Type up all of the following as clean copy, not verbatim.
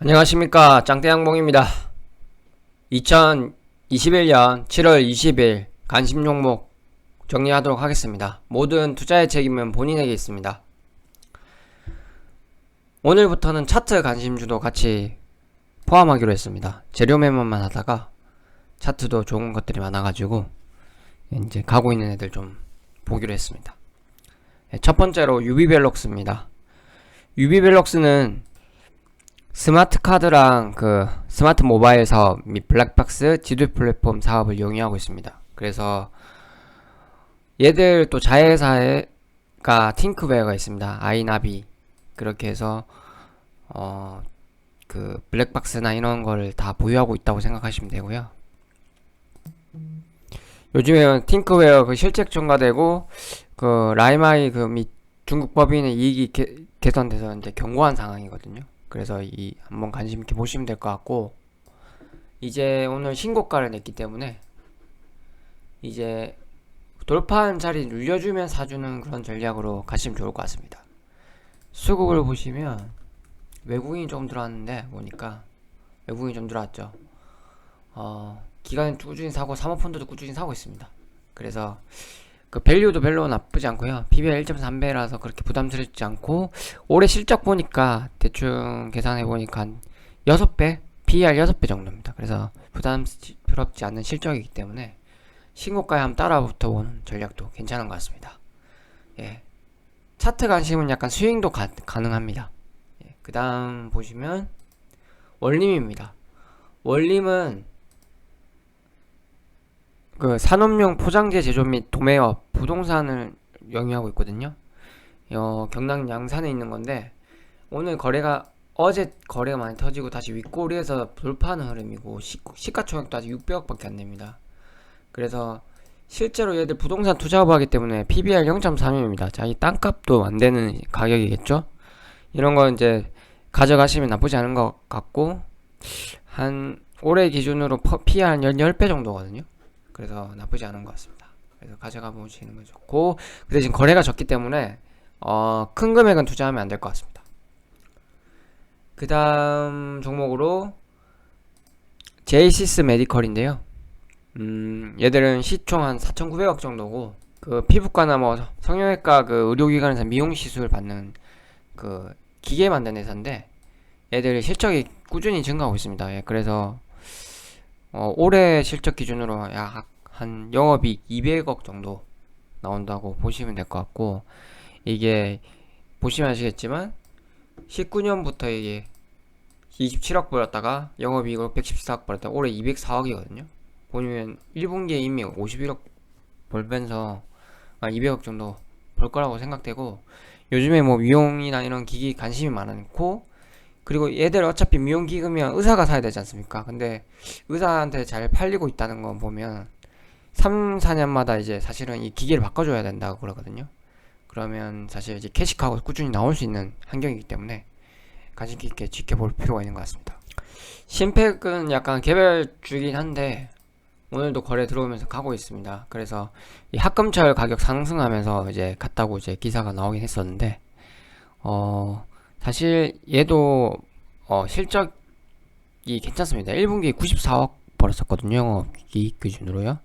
안녕하십니까, 짱대양봉입니다. 2021년 7월 20일 관심 종목 정리하도록 하겠습니다. 모든 투자의 책임은 본인에게 있습니다. 오늘부터는 차트 관심주도 같이 포함하기로 했습니다. 재료 매매만 하다가 차트도 좋은 것들이 많아가지고 이제 가고 있는 애들 좀 보기로 했습니다. 첫 번째로 유비벨럭스입니다. 유비벨럭스는 스마트 카드랑 스마트 모바일 사업 및 블랙박스 지도 플랫폼 사업을 영위하고 있습니다. 그래서 얘들 또 자회사가 팅크웨어가 있습니다. 아이나비 그렇게 해서 블랙박스나 이런 걸 다 보유하고 있다고 생각하시면 되고요. 요즘에 팅크웨어 실적 증가되고 라이마이 및 중국 법인의 이익이 개선돼서 이제 견고한 상황이거든요. 그래서 한번 관심 있게 보시면 될 것 같고, 이제 오늘 신고가를 냈기 때문에 이제 돌파한 자리 눌려주면 사주는 그런 전략으로 가시면 좋을 것 같습니다. 수급을 보시면 외국인이 조금 들어왔는데 보니까 외국인이 좀 들어왔죠. 기관은 꾸준히 사고 사모펀드도 꾸준히 사고 있습니다. 그래서 밸류도 별로 나쁘지 않고요. PBR 1.3배라서 그렇게 부담스럽지 않고, 올해 실적 보니까 대충 계산해 보니까 한 6배, PER 6배 정도입니다. 그래서 부담스럽지 않는 실적이기 때문에 신고가에 한번 따라 붙어보는 전략도 괜찮은 것 같습니다. 예. 차트 관심은 약간 스윙도 가능합니다. 예. 그 다음 보시면 원림입니다. 원림은 산업용 포장재 제조 및 도매업 부동산을 영위하고 있거든요. 경남 양산에 있는 건데, 어제 거래가 많이 터지고 다시 윗꼬리에서 돌파하는 흐름이고, 시가총액도 아직 600억밖에 안 됩니다. 그래서 실제로 얘들 부동산 투자하고 하기 때문에 PBR 0.3입니다. 자기 땅값도 안 되는 가격이겠죠. 이런 거 이제 가져가시면 나쁘지 않은 것 같고, 한 올해 기준으로 PER 한 10배 정도거든요. 그래서 나쁘지 않은 것 같습니다. 그래서 가져가 보시는 거 좋고, 그 대신 거래가 적기 때문에 큰 금액은 투자하면 안 될 것 같습니다. 그 다음 종목으로 제이시스 메디컬인데요. 얘들은 시총 한 4,900억 정도고, 피부과나 성형외과 의료기관에서 미용 시술 받는 기계 만드는 회사인데, 얘들 실적이 꾸준히 증가하고 있습니다. 예, 그래서 올해 실적 기준으로 약 한 영업이익 200억 정도 나온다고 보시면 될 것 같고, 이게 보시면 아시겠지만 19년부터 이게 27억 벌었다가 영업이익으로 114억 벌었다가 올해 204억이거든요. 보면 1분기에 이미 51억 벌면서 200억 정도 벌 거라고 생각되고, 요즘에 미용이나 이런 기기 관심이 많고, 그리고 얘들 어차피 미용기금이면 의사가 사야 되지 않습니까? 근데 의사한테 잘 팔리고 있다는 거 보면 3, 4년마다 이제 사실은 이 기계를 바꿔줘야 된다고 그러거든요. 그러면 사실 이제 캐시카고 꾸준히 나올 수 있는 환경이기 때문에 관심 있게 지켜볼 필요가 있는 것 같습니다. 신팩은 약간 개별주긴 한데 오늘도 거래 들어오면서 가고 있습니다. 그래서 이 합금철 가격 상승하면서 이제 갔다고 이제 기사가 나오긴 했었는데, 사실 얘도 실적이 괜찮습니다. 1분기 94억 벌었었거든요. 영업이익 기준으로요.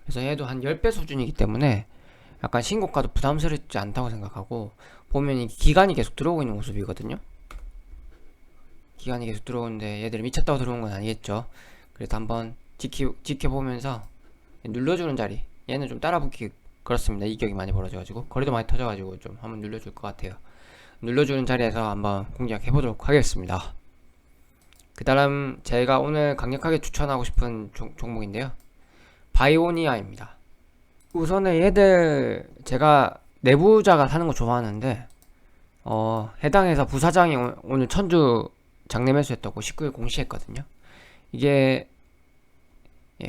그래서 얘도 한 10배 수준이기 때문에 약간 신고가도 부담스럽지 않다고 생각하고, 보면 이 기간이 계속 들어오고 있는 모습이거든요. 기간이 계속 들어오는데 얘들이 미쳤다고 들어오는 건 아니겠죠. 그래서 한번 지켜보면서 눌러주는 자리, 얘는 좀 따라붙기 그렇습니다. 이격이 많이 벌어져가지고 거리도 많이 터져가지고 좀 한번 눌려줄 것 같아요. 눌러주는 자리에서 한번 공략해보도록 하겠습니다. 그 다음 제가 오늘 강력하게 추천하고 싶은 종목인데요, 바이오니아입니다. 우선은 얘들 제가 내부자가 사는 거 좋아하는데, 해당 회사 부사장이 오늘 천주 장내 매수했다고 19일 공시했거든요. 이게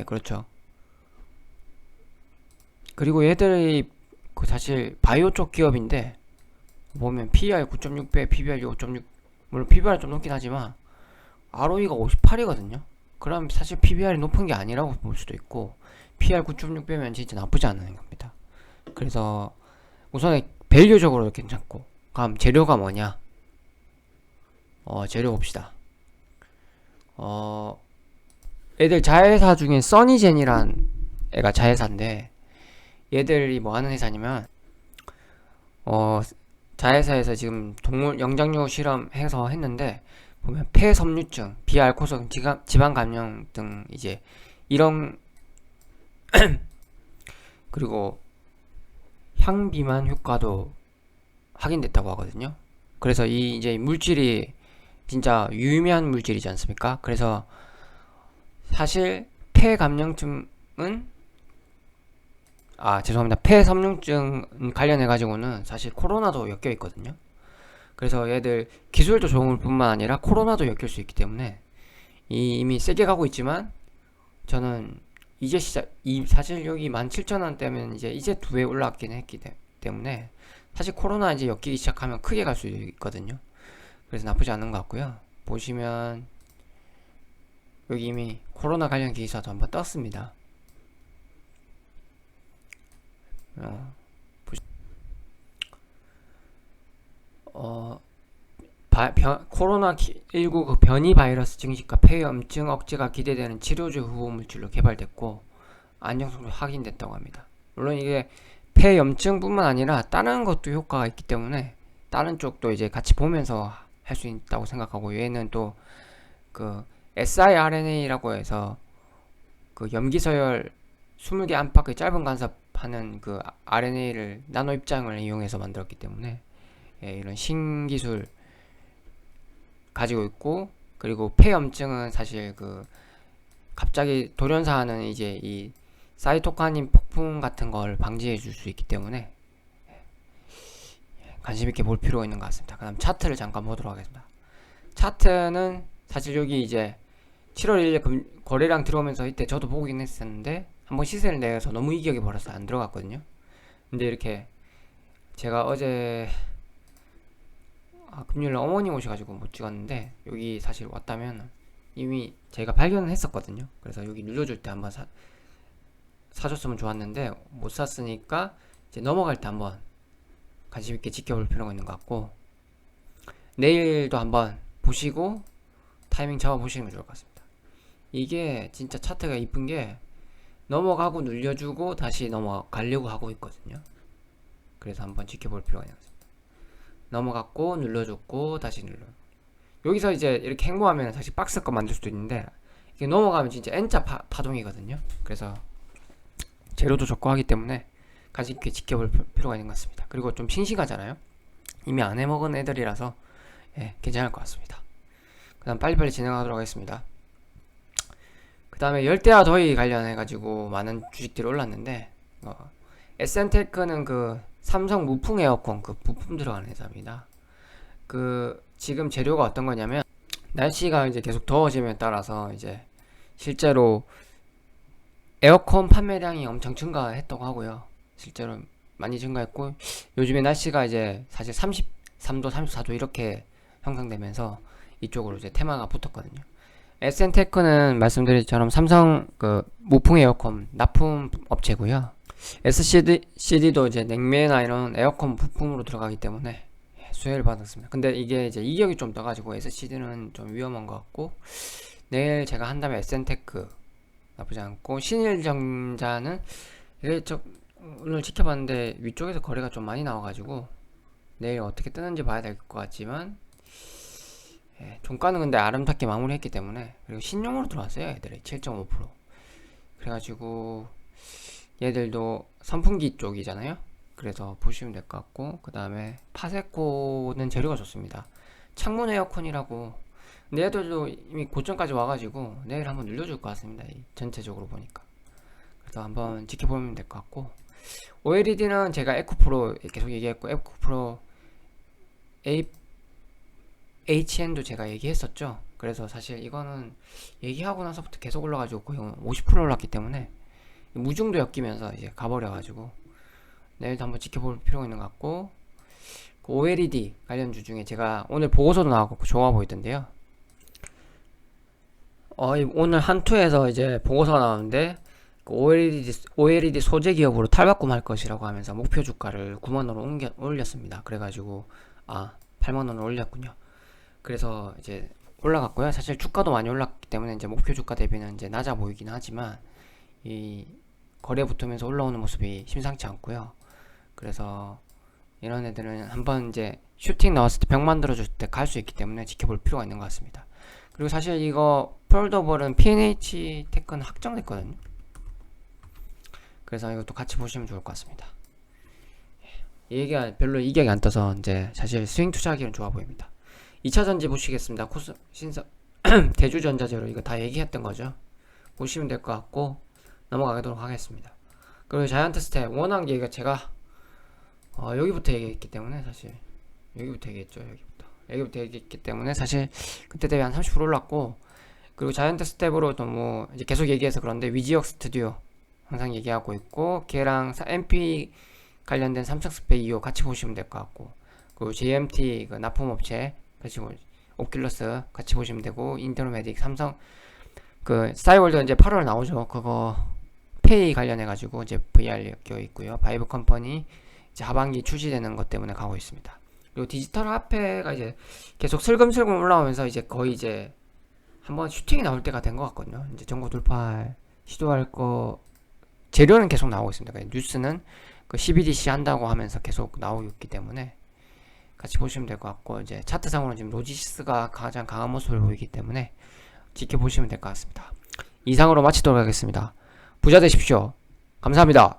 그렇죠. 그리고 얘들이 사실 바이오 쪽 기업인데, 보면 PER 9.6배, PBR 5.6, 물론 PBR 좀 높긴 하지만 ROE가 58이거든요. 그럼 사실 PBR이 높은 게 아니라고 볼 수도 있고, PER 9.6배면 진짜 나쁘지 않은 겁니다. 그래서 우선 밸류적으로 괜찮고, 그럼 재료가 뭐냐? 재료 봅시다. 어, 애들 자회사 중에 써니젠이란 애가 자회사인데, 얘들이 뭐 하는 회사냐면, 어, 자회사에서 지금 동물 영장류 실험해서 했는데, 보면 폐섬유증, 비알코올성 지방 감염 등 이제 이런 그리고 향비만 효과도 확인됐다고 하거든요. 그래서 이 이제 물질이 진짜 유의미한 물질이지 않습니까? 그래서 사실 폐감염증은 죄송합니다. 폐섬유증 관련해 가지고는 사실 코로나도 엮여 있거든요. 그래서 얘들 기술도 좋을 뿐만 아니라 코로나도 엮일 수 있기 때문에 이미 세게 가고 있지만 저는 이제 사실 여기 17,000원대면 이제 2배 올라갔긴 했기 때문에 사실 코로나 이제 엮이기 시작하면 크게 갈 수 있거든요. 그래서 나쁘지 않은 것 같고요. 보시면 여기 이미 코로나 관련 기사도 한번 떴습니다. 어, 어, 코로나19 그 변이 바이러스 증식과 폐염증 억제가 기대되는 치료제 후보 물질로 개발됐고 안정성도 확인됐다고 합니다. 물론 이게 폐염증뿐만 아니라 다른 것도 효과가 있기 때문에 다른 쪽도 이제 같이 보면서 할 수 있다고 생각하고, 얘는 또 그 siRNA라고 해서 그 염기서열 20개 안팎의 짧은 간섭하는 그 RNA를 나노 입장을 이용해서 만들었기 때문에 이런 신기술 가지고 있고, 그리고 폐염증은 사실 그 갑자기 돌연사하는 이제 이 사이토카닌 폭풍 같은 걸 방지해 줄 수 있기 때문에 관심 있게 볼 필요가 있는 것 같습니다. 그다음 차트를 잠깐 보도록 하겠습니다. 차트는 사실 여기 이제 7월 1일 거래량 들어오면서 이때 저도 보긴 했었는데 한번 시세를 내서 너무 이격이 벌어서 안 들어갔거든요. 근데 이렇게 제가 어제 금요일날 어머님 오셔가지고 못 찍었는데, 여기 사실 왔다면 이미 제가 발견을 했었거든요. 그래서 여기 눌러줄 때 한번 사줬으면 좋았는데 못 샀으니까 이제 넘어갈 때 한번 관심 있게 지켜볼 필요가 있는 것 같고, 내일도 한번 보시고 타이밍 잡아 보시는 게 좋을 것 같습니다. 이게 진짜 차트가 이쁜 게 넘어가고 눌려주고 다시 넘어가려고 하고 있거든요. 그래서 한번 지켜볼 필요가 있는 것 같습니다. 넘어갔고 눌러줬고 다시 눌러. 여기서 이제 이렇게 행보하면 다시 박스 거 만들 수도 있는데, 이게 넘어가면 진짜 N자 파동이거든요. 그래서 재료도 좋고 하기 때문에 관심 있게 지켜볼 필요가 있는 것 같습니다. 그리고 좀 싱싱하잖아요. 이미 안 해먹은 애들이라서 괜찮을 것 같습니다. 그 다음 빨리빨리 진행하도록 하겠습니다. 그 다음에 열대야 더위 관련해가지고 많은 주식들이 올랐는데, SN테크는 그 삼성 무풍 에어컨 그 부품 들어가는 회사입니다. 그 지금 재료가 어떤 거냐면, 날씨가 이제 계속 더워짐에 따라서 이제 실제로 에어컨 판매량이 엄청 증가했다고 하고요. 실제로 많이 증가했고, 요즘에 날씨가 이제 사실 33도, 34도 이렇게 형성되면서 이쪽으로 이제 테마가 붙었거든요. SN테크는 말씀드린 것처럼 삼성 그 무풍 에어컨 납품 업체고요. SCD도 이제 냉매나 이런 에어컨 부품으로 들어가기 때문에 수혜를 받았습니다. 근데 이게 이제 이격이 좀 떠가지고 SCD는 좀 위험한 것 같고, 내일 제가 한다면 SN테크 나쁘지 않고, 신일전자는 이게 오늘 지켜봤는데 위쪽에서 거래가 좀 많이 나와가지고 내일 어떻게 뜨는지 봐야 될 것 같지만, 종가는 근데 아름답게 마무리했기 때문에, 그리고 신용으로 들어왔어요. 얘들이 7.5%. 그래가지고 얘들도 선풍기 쪽이잖아요. 그래서 보시면 될 것 같고, 그 다음에 파세코는 재료가 좋습니다. 창문 에어컨이라고. 근데 얘들도 이미 고점까지 와가지고 내일 한번 눌려줄 것 같습니다. 전체적으로 보니까. 그래서 한번 지켜보면 될 것 같고, OLED는 제가 에코프로 계속 얘기했고, 에코프로 HN도 제가 얘기했었죠. 그래서 사실 이거는 얘기하고 나서부터 계속 올라가지고 거의 50% 올랐기 때문에 무중도 엮이면서 이제 가버려가지고 내일도 한번 지켜볼 필요가 있는 것 같고, 그 OLED 관련주 중에 제가 오늘 보고서도 나왔고 좋아 보이던데요. 오늘 한투에서 이제 보고서가 나오는데, 그 OLED 소재 기업으로 탈바꿈할 것이라고 하면서 목표 주가를 9만원으로 올렸습니다. 그래가지고 8만원을 올렸군요. 그래서 이제 올라갔고요. 사실 주가도 많이 올랐기 때문에 이제 목표 주가 대비는 이제 낮아 보이긴 하지만 이 거래 붙으면서 올라오는 모습이 심상치 않고요. 그래서 이런 애들은 한번 이제 슈팅 나왔을 때 벽 만들어줄 때 갈 수 있기 때문에 지켜볼 필요가 있는 것 같습니다. 그리고 사실 이거 폴더블은 P&H 테크는 확정됐거든요. 그래서 이것도 같이 보시면 좋을 것 같습니다. 이 얘기가 별로 이격이 안 떠서 이제 사실 스윙 투자하기는 좋아 보입니다. 2차 전지 보시겠습니다. 코스 신사 대주전자재로 이거 다 얘기했던 거죠. 보시면 될 것 같고 넘어가도록 하겠습니다. 그리고 자이언트 스텝 워낙 얘기가 제가 여기부터 얘기했기 때문에 사실 여기부터 얘기했기 때문에 사실 그때 대비 한 30% 올랐고, 그리고 자이언트 스텝으로 또 뭐 이제 계속 얘기해서 그런데 위지역 스튜디오 항상 얘기하고 있고, 걔랑 MP 관련된 삼성 스페 2호 같이 보시면 될 것 같고, 그리고 JMT 그 납품업체 같이 옵킬러스 같이 보시면 되고, 인터노메딕 삼성 그 싸이월드 이제 8월 나오죠. 그거 페이 관련해 가지고 이제 VR 껴 있고요. 바이브 컴퍼니 이제 하반기 출시되는 것 때문에 가고 있습니다. 그리고 디지털 화폐가 이제 계속 슬금슬금 올라오면서 이제 거의 이제 한번 슈팅이 나올 때가 된 것 같거든요. 이제 전고 돌파 시도할 거 재료는 계속 나오고 있습니다. 그러니까 뉴스는 그 CBDC 한다고 하면서 계속 나오고 있기 때문에 같이 보시면 될 것 같고, 이제 차트상으로는 지금 로지스가 가장 강한 모습을 보이기 때문에 지켜보시면 될 것 같습니다. 이상으로 마치도록 하겠습니다. 부자 되십시오. 감사합니다.